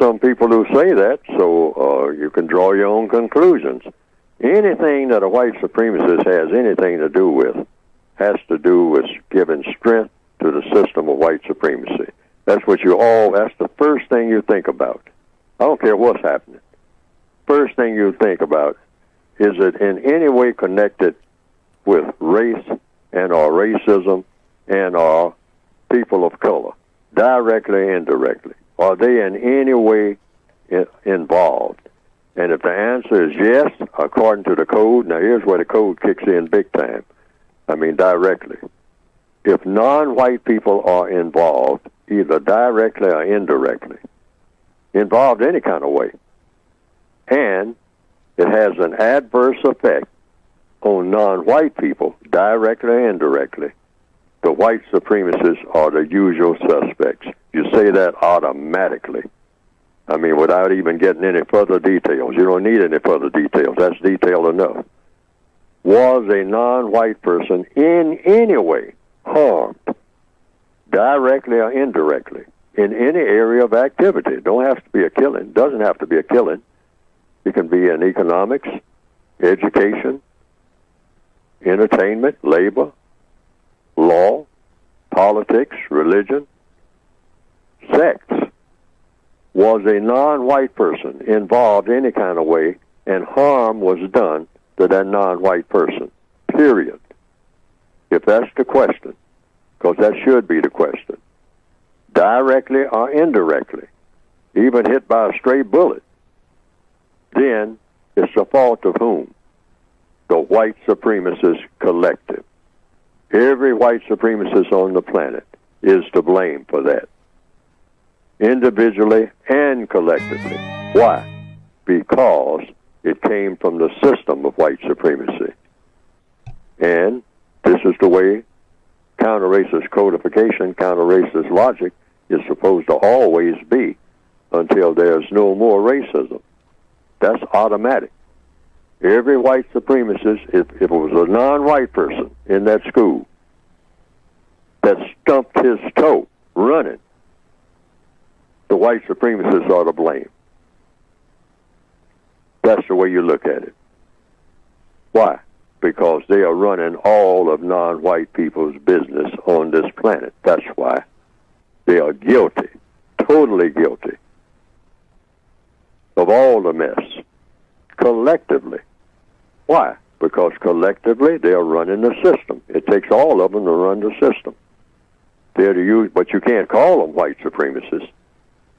some people who say that, so you can draw your own conclusions. Anything that a white supremacist has anything to do with has to do with giving strength to the system of white supremacy. That's the first thing you think about. I don't care what's happening. First thing you think about, is it in any way connected with race and or racism and or people of color, directly, indirectly? Are they in any way involved? And if the answer is yes, according to the code, now here's where the code kicks in big time. I mean directly. If non-white people are involved, either directly or indirectly, involved any kind of way, and it has an adverse effect on non-white people, directly or indirectly, the white supremacists are the usual suspects. You say that automatically. I mean, without even getting any further details. You don't need any further details. That's detailed enough. Was a non-white person in any way harmed, directly or indirectly, in any area of activity? It don't have to be a killing. Doesn't have to be a killing. It can be in economics, education, entertainment, labor, law, politics, religion, sex. Was a non-white person involved any kind of way and harm was done to that non-white person, period. If that's the question, because that should be the question, directly or indirectly, even hit by a stray bullet, then it's the fault of whom? The white supremacist collective. Every white supremacist on the planet is to blame for that, individually and collectively. Why? Because it came from the system of white supremacy. And this is the way counter-racist codification, counter-racist logic is supposed to always be until there's no more racism. That's automatic. Every white supremacist, if it was a non-white person in that school that stumped his toe running, the white supremacists are to blame. That's the way you look at it. Why? Because they are running all of non-white people's business on this planet. That's why. They are guilty, totally guilty, of all the mess, collectively. Why? Because collectively they are running the system. It takes all of them to run the system. They're to use, but you can't call them white supremacists.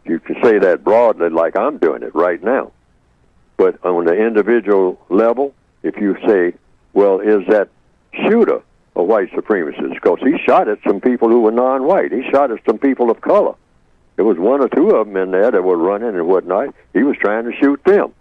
You can say that broadly like I'm doing it right now. But on the individual level, if you say, well, is that shooter a white supremacist? Because he shot at some people who were non-white. He shot at some people of color. There was one or two of them in there that were running and whatnot. He was trying to shoot them.